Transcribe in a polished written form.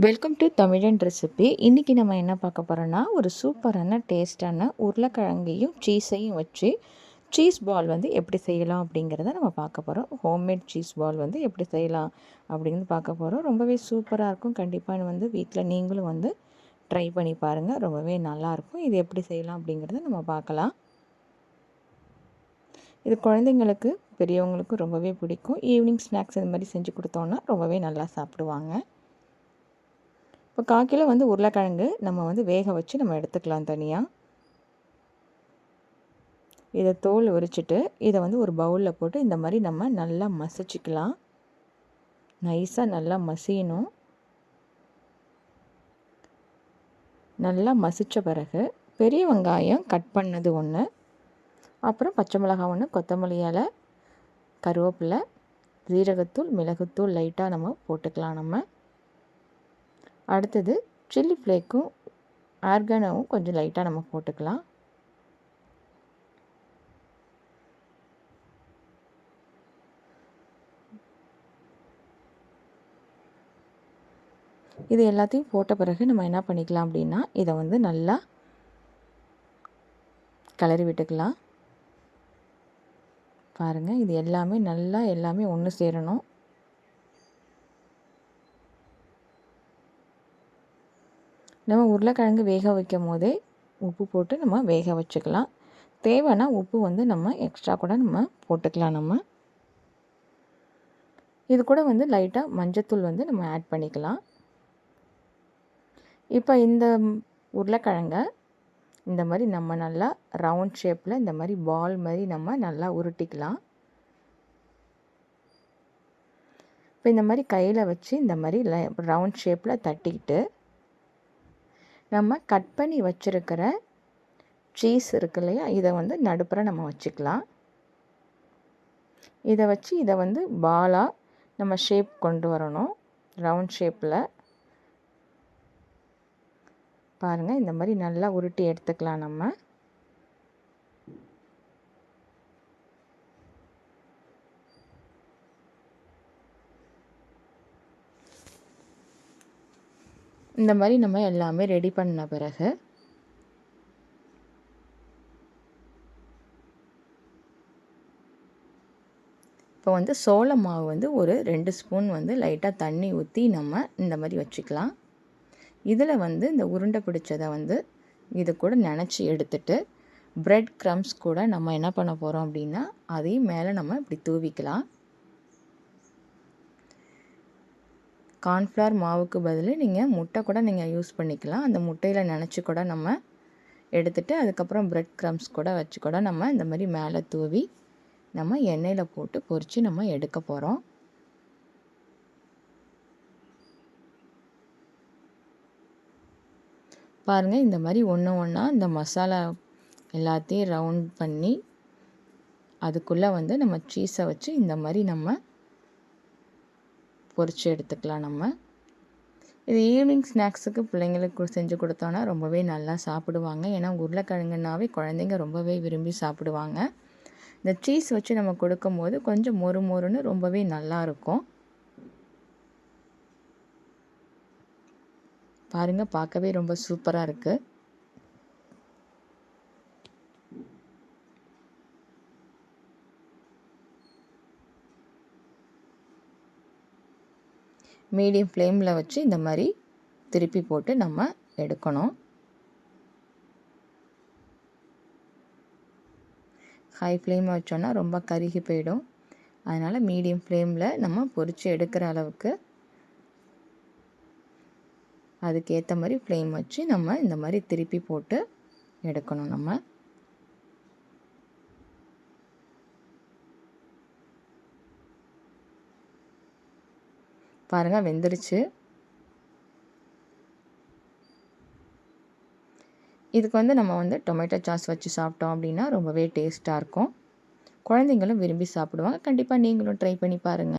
Welcome to தமிழன் recipe. இன்றைக்கி நம்ம என்ன பார்க்க போகிறோன்னா, ஒரு சூப்பரான டேஸ்டான உருளைக்கிழங்கையும் சீஸையும் வச்சு சீஸ் பால் வந்து எப்படி செய்யலாம் அப்படிங்கிறத நம்ம பார்க்க போகிறோம். ஹோம்மேட் சீஸ் பால் வந்து எப்படி செய்யலாம் அப்படின்னு பார்க்க போகிறோம். ரொம்பவே சூப்பராக இருக்கும். கண்டிப்பாக வந்து வீட்டில் நீங்களும் வந்து ட்ரை பண்ணி பாருங்கள். ரொம்பவே நல்லாயிருக்கும். இது எப்படி செய்யலாம் அப்படிங்கிறத நம்ம பார்க்கலாம். இது குழந்தைங்களுக்கு பெரியவங்களுக்கும் ரொம்பவே பிடிக்கும். ஈவினிங் ஸ்நாக்ஸ் இந்த மாதிரி செஞ்சு கொடுத்தோன்னா ரொம்பவே நல்லா சாப்பிடுவாங்க. இப்போ 1/4 கிலோ வந்து உருளைக்கிழங்கு நம்ம வந்து வேக வச்சு நம்ம எடுத்துக்கலாம் தனியாக. இதை தோல் உரிச்சிட்டு இதை வந்து ஒரு பவுலில் போட்டு இந்த மாதிரி நம்ம நல்லா மசிச்சுக்கலாம். நைஸாக நல்லா மசியணும். நல்லா மசித்த பிறகு பெரிய வெங்காயம் கட் பண்ணது ஒன்று, அப்புறம் பச்சை மிளகாய் ஒன்று, கொத்தமல்லி இலை, கருவேப்பிலை, ஜீரகத்தூள், மிளகுத்தூள் லைட்டாக நம்ம போட்டுக்கலாம். நம்ம அடுத்தது சில்லி ஃப்ளேக்கும் ஆர்கானோவும் கொஞ்சம் லைட்டாக நம்ம போட்டுக்கலாம். இது எல்லாத்தையும் போட்ட பிறகு நம்ம என்ன பண்ணிக்கலாம் அப்படின்னா, இதை வந்து நல்லா கிளறி விட்டுக்கலாம். பாருங்கள், இது எல்லாமே ஒன்று சேரணும். நம்ம உருளைக்கிழங்கு வேக வைக்கும் போதே உப்பு போட்டு நம்ம வேக வச்சுக்கலாம். தேவைன்னா உப்பு வந்து நம்ம எக்ஸ்ட்ரா கூட நம்ம போட்டுக்கலாம். நம்ம இது கூட வந்து லைட்டாக மஞ்சத்தூள் வந்து நம்ம ஆட் பண்ணிக்கலாம். இப்போ இந்த உருளைக்கிழங்கை இந்த மாதிரி நம்ம நல்லா ரவுண்ட் ஷேப்பில் இந்த மாதிரி பால் மாதிரி நம்ம நல்லா உருட்டிக்கலாம். இப்போ இந்த மாதிரி கையில் வச்சு இந்த மாதிரி ரவுண்ட் ஷேப்பில் தட்டிக்கிட்டு நம்ம கட் பண்ணி வச்சுருக்கிற சீஸ் இருக்கு இல்லையா, இதை வந்து நடுப்புற நம்ம வச்சுக்கலாம். இதை வச்சு இதை வந்து பாலாக நம்ம ஷேப் கொண்டு வரணும். ரவுண்ட் ஷேப்பில் பாருங்கள், இந்த மாதிரி நல்லா உருட்டி எடுத்துக்கலாம். நம்ம இந்த மாதிரி நம்ம எல்லாமே ரெடி பண்ண பிறகு இப்போ வந்து சோள மாவு வந்து ஒரு 2 ஸ்பூன் வந்து லைட்டாக தண்ணி ஊற்றி நம்ம இந்த மாதிரி வச்சுக்கலாம். இதில் வந்து இந்த உருண்டை பிடிச்சதை வந்து இது கூட நினச்சி எடுத்துட்டு பிரெட் க்ரம்ஸ் கூட நம்ம என்ன பண்ண போகிறோம் அப்படின்னா, அதையும் மேலே நம்ம இப்படி தூவிக்கலாம். கார்ன்ஃப்ளவர் மாவுக்கு பதில் நீங்கள் முட்டை கூட நீங்கள் யூஸ் பண்ணிக்கலாம். அந்த முட்டையில் நினச்சி கூட நம்ம எடுத்துகிட்டு அதுக்கப்புறம் பிரெட் க்ரம்ஸ் கூட வச்சு கூட நம்ம இந்த மாதிரி மேலே தூவி நம்ம எண்ணெயில் போட்டு பொரித்து நம்ம எடுக்க போகிறோம். பாருங்கள், இந்த மாதிரி ஒன்று ஒன்றா இந்த மசாலா எல்லாத்தையும் ரவுண்ட் பண்ணி அதுக்குள்ளே வந்து நம்ம சீஸை வச்சு இந்த மாதிரி நம்ம பொரித்து எடுத்துக்கலாம். நம்ம இது ஈவினிங் ஸ்நாக்ஸுக்கு பிள்ளைங்களுக்கு செஞ்சு கொடுத்தோன்னா ரொம்பவே நல்லா சாப்பிடுவாங்க. ஏன்னா உருளைக்கிழங்குனாவே குழந்தைங்க ரொம்பவே விரும்பி சாப்பிடுவாங்க. இந்த சீஸ் வச்சு நம்ம கொடுக்கும்போது கொஞ்சம் மொறு மொறுன்னு ரொம்பவே நல்லாயிருக்கும். பாருங்கள், பார்க்கவே ரொம்ப சூப்பராக இருக்குது. மீடியம் ஃப்ளேமில் வச்சு இந்த மாதிரி திருப்பி போட்டு நம்ம எடுக்கணும். ஹை ஃப்ளேமில் வச்சோன்னா ரொம்ப கருகி போயிடும். அதனால் மீடியம் ஃப்ளேமில் நம்ம பொரித்து எடுக்கிற அளவுக்கு அதுக்கேற்ற மாதிரி ஃப்ளேம் வச்சு நம்ம இந்த மாதிரி திருப்பி போட்டு எடுக்கணும். நம்ம பாருங்கள், வெந்துருச்சு. இதுக்கு வந்து நம்ம வந்து டொமேட்டோ சாஸ் வச்சு சாப்பிட்டோம் அப்படின்னா ரொம்பவே டேஸ்ட்டாக இருக்கும். குழந்தைங்களும் விரும்பி சாப்பிடுவாங்க. கண்டிப்பாக நீங்களும் ட்ரை பண்ணி பாருங்கள்.